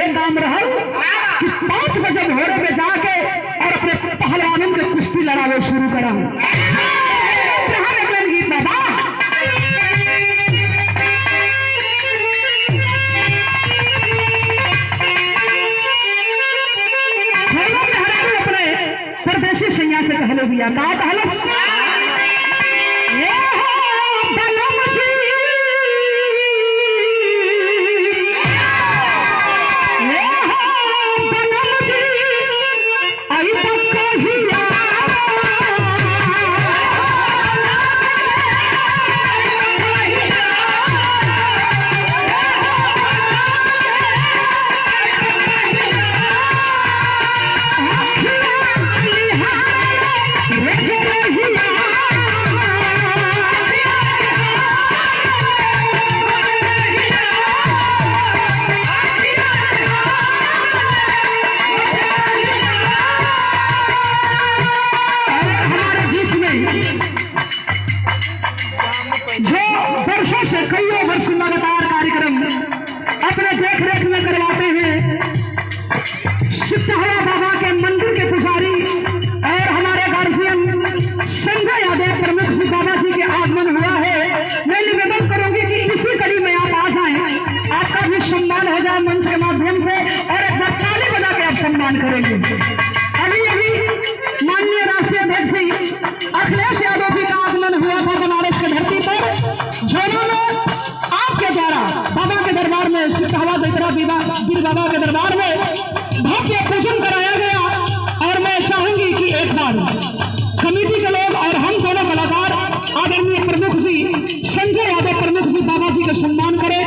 ये काम रहा कि 5 बजे भोरे में जाके और अपने पहलवानों के कुश्ती लड़ावे शुरू करा। गीत बाबा अपने परदेशी सैया से कहले भैया का कहलस कईयों वर्ष लगातार कार्यक्रम अपने देख रेख में करवाते हैं। सिद्धहवा बाबा के मंदिर के पुजारी और हमारे गार्जियन संजय यादव प्रमुख जी बाबा जी के आगमन हुआ है। मैं निवेदन करूंगी कि इसी कड़ी में आप आ जाएं, आपका भी सम्मान हो जाए मंच के माध्यम से और एक बार ताली बजा के आप सम्मान करेंगे। अभी अभी माननीय राष्ट्रीय अध्यक्ष अखिलेश यादव जी का आगमन हुआ था बनारस की धरती पर, जिन्होंने आपके द्वारा बाबा के दरबार में सिद्धहवा देसरा वीर बाबा के दरबार में भव्य पूजन कराया गया। और मैं चाहूंगी कि एक बार कमेटी के लोग और हम दोनों कलाकार आदरणीय प्रमुख जी संजय यादव प्रमुख जी बाबा जी का सम्मान करें,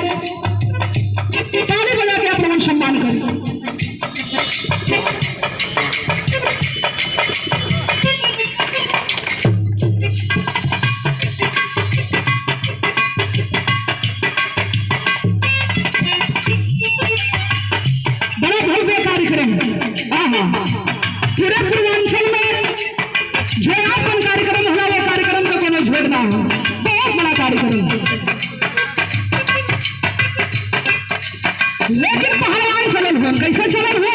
ताली बजा के अपना सम्मान करें। पूरे पूर्वांचल में जो आपन कार्यक्रम होला वो कार्यक्रम का कोनो झोट ना हो, बहुत बड़ा कार्यक्रम है। लेकिन पहलवान चलन हो, कैसे चलन हो?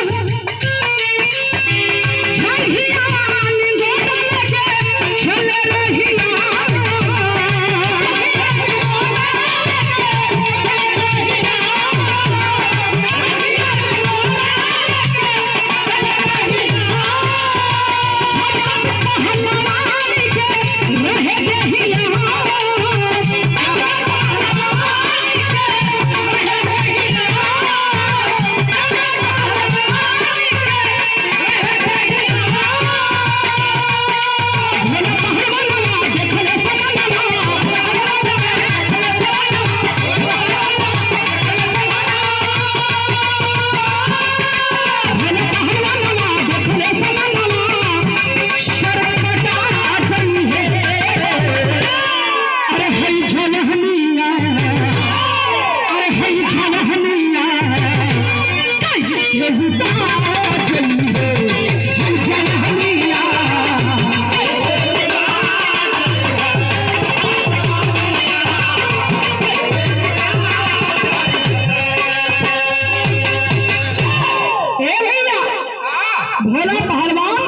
भोला पहलवान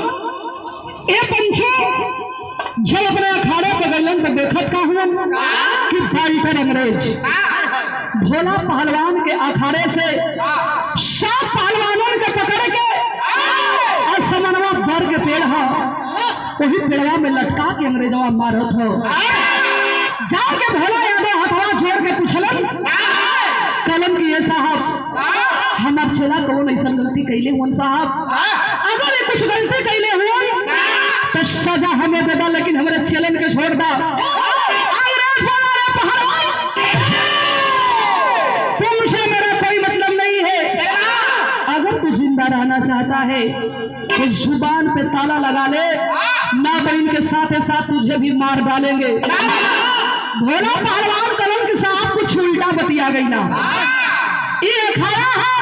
ए पंचो जब अपने अखाड़े पे गलन तो देखत का हुआ कि फाइटर अंग्रेज भोला पहलवान के अखाड़े से 7 पहलवानों के पकड़ के और समनवा भर के पेड़ है वही पेड़वा में लटका के अंग्रेजवा मारत हो। जाके भोला यादव हथवा जोड़ के पूछलन कलम की ये साहब हमार चला कौन ऐसा गलती कैले हुआ साहब, अगर कुछ गलती कैले हुआ तो सजा हमें दे दा, लेकिन हमारे चलन के छोड़ दा। तुमसे मेरा कोई मतलब नहीं है, अगर तू जिंदा रहना चाहता है तो जुबान पे ताला लगा ले, ना बहन के साथ तुझे भी मार डालेंगे। भोला पहलवान कलम के साहब कुछ उल्टा बतिया गई ना, ये अखाड़ा है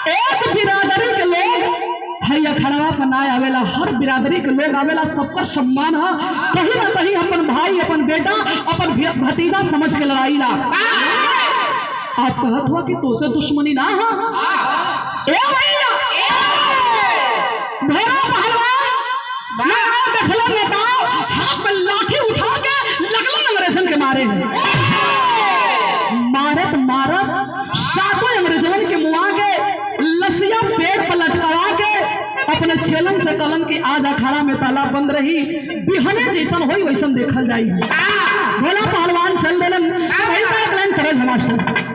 एक बिरादरी के लोग है, अखाड़ा पर ना आवेला, हर बिरादरी के लोग आवेला, सबका सम्मान है। कहीं ना कहीं अपन भाई अपन बेटा अपन भतीजा समझ के लड़ाई ला। आप कहत हुआ कि तो से दुश्मनी ना है, ए भैया भोला पहलवान मैं आओ देखलो नेताओ हाथ में लाठी उठा के लगलन अंग्रेजन के मारे मारत मारत सातों अंग्रेजन के मुआ के लसिया पेट पर लटका के अपने चेलन से कलन की आज अखाड़ा में ताला बंद रही बिहने जैसन होई वैसन देखल जाई भोला पहलवान चल देलन वही लाइन तरह मास्टर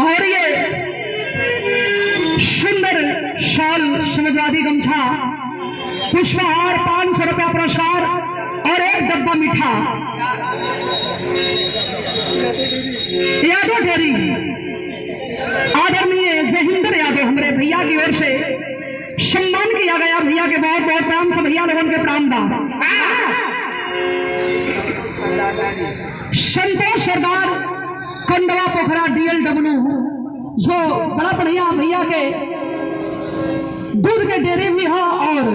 और ये सुंदर शाल समाजवादी गमछा पुष्पहार 500 रुपया पुरस्कार और एक डब्बा मीठा यादव ढेरी आदरणीय जयहिंदर यादव हमारे भैया की ओर से सम्मान किया गया। भैया के बहुत बहुत प्रणाम से भैया लोगों के प्रणाम बा। संतोष सरदार कंडवा पोखरा DLW जो बड़ा बढ़िया भैया के दूध के डेयरी भी हो और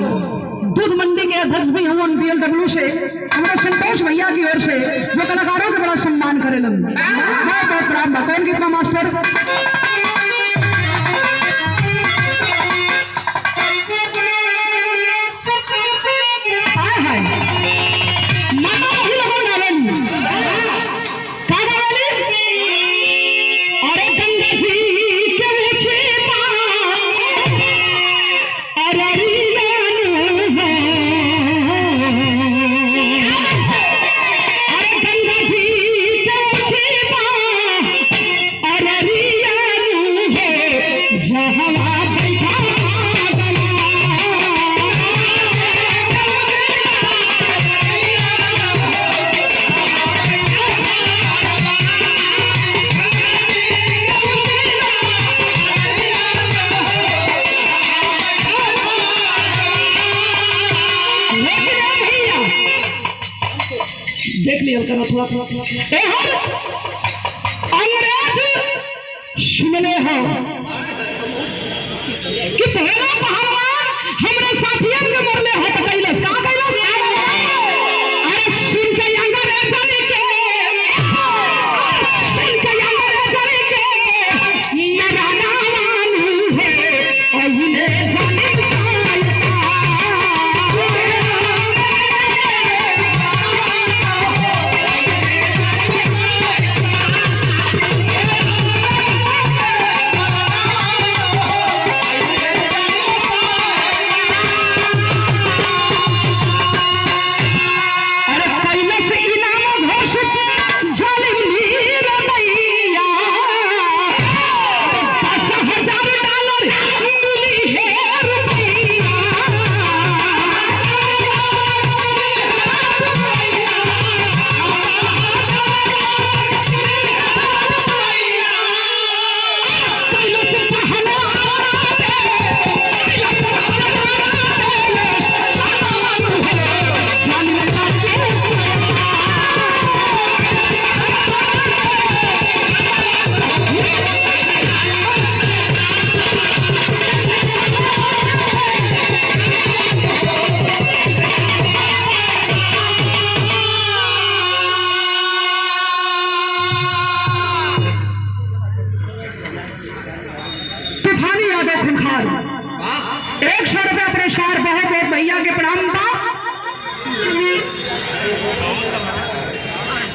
दूध मंडी के अध्यक्ष भी हूँ DLW से हमारे संतोष भैया की ओर से जो कलाकारों के बड़ा सम्मान करेलन बहुत बहुत प्रणाम बा। कौन कितना मास्टर देख लिया थोड़ा अंग्रेज सुनले हो कि भोला पहलवान हमरे साथियन के मरले हो तो कैले का कैले अरे सुन के अंग्रेजन के मराना मानू है अहिने जाने पुरस्कार 100 रुपया पुरस्कार बहुत बहुत भैया के प्रणाम था।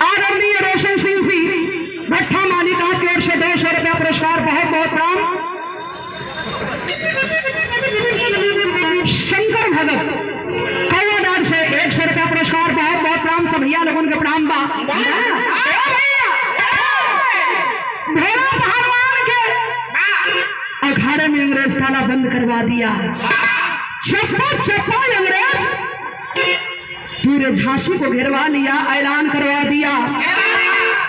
आदरणीय रोशन सिंह जी भट्टा मालिका की ओर से 200 रुपया पुरस्कार बहुत बहुत प्रणाम। शंकर भगत कौवाडार से 100 रुपया पुरस्कार प्रणाम सब भैया लोगों के प्रणाम बा। भोला पहलवान के अखाड़े में अंग्रेज ताला बंद करवा दिया। चप्पा अंग्रेज पूरे झांसी को घेरवा लिया। ऐलान करवा दिया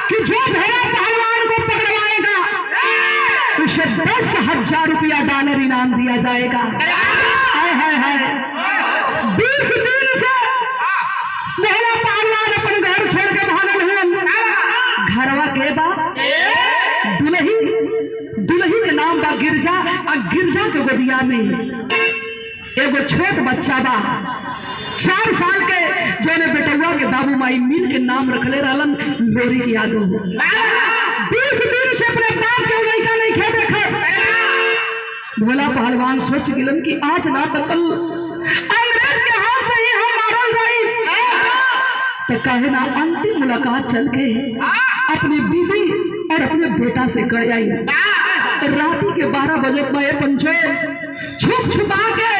कि जो भोला पहलवान को पकड़वाएगा उसे 10,000 रुपया डॉलर इनाम दिया जाएगा। हाय हाय हाय 20 दिन से भोला पहलवान अपन घर छोड़ के भागल हुआ। घरवा के बा दुल्ही के नाम बा गिरजा। और गिरजा के गोदिया में एगो छोट बच्चा बा 4 साल के, जोने बेटुआ के बाबू माई मिल के नाम रखले रहलन लोरी की यादव। 20 दिन से अपने बाप के लड़का नहीं खे देखा। भोला पहलवान सोच गिलन कि आज ना तो कल अंग्रेज के हाथ से ही हम मारल जाई। तो कहे ना अंतिम मुलाकात चल के अपनी बीवी और अपने बेटा से कर आई। रात के 12 बजे में पंचो छुप छुपा के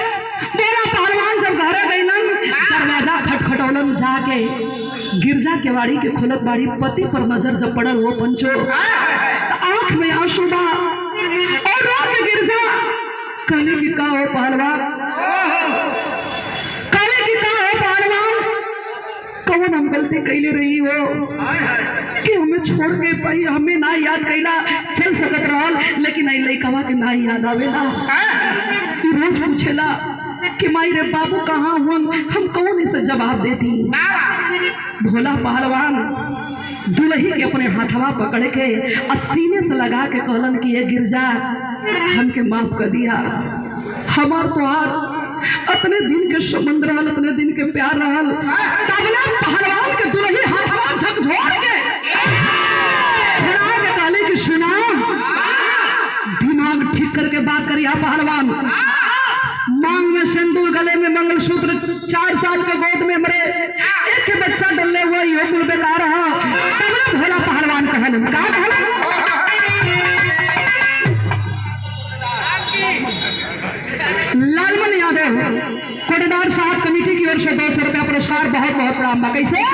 भोला पहलवान जब घरे गईलन दरवाजा खटखटौलन जाके गिरजा के वाड़ी के खोलत बाड़ी। पति पर नजर जब पड़ल वो पंचो आंख में आंसू बा और रो के गिरजा कहले कि का हो पहलवान, कहले कि का हो पहलवान, कौन हम गलती कैले रही हो कि हमें छोड़ के पाई, हमें ना याद कैला चल सकत रहल, लेकिन आई लइकवा के ना याद आवेला। रोज पूछेला कि माई रे बाबू कहाँ हुन, हम कौन इसे जवाब देती। भोला पहलवान दुल्ही के अपने हाथवा पकड़ के सीने से लगा के कहलन कि ये गिरजा हमके माफ कर दिया। हमार तोहार अपने दिन के संबंध रहल, अपने दिन के प्यार रहल। तबला पहलवान के दुल्ही हाथवा झकझोर के छुड़ा के कहले कि सुना, दिमाग ठीक करके बात करिया पहलवान। मांग में सिंदूर, गले में मंगलसूत्र, 4 साल के गोद में मरे एक बच्चा डले हुआ यो कुल बेकार है। तब भोला पहलवान कहलन का कहलन लालमन यादव कोटेदार साहब कमेटी की ओर से 200 रुपया पुरस्कार बहुत बहुत प्रणाम बा। कैसे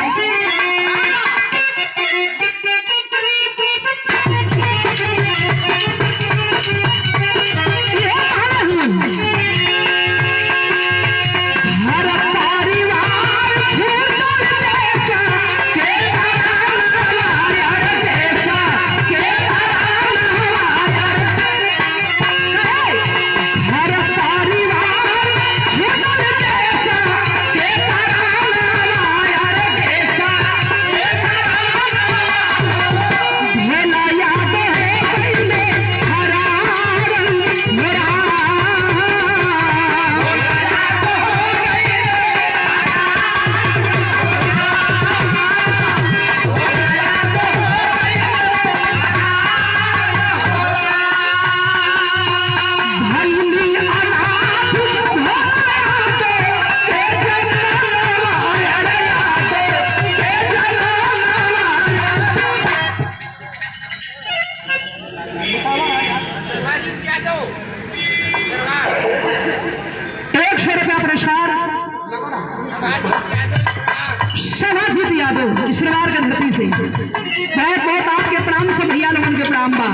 सभाजीत यादव इसरवार के धरती से बहुत बहुत आपके प्रणाम सब भैया लोगों के प्रणाम बा।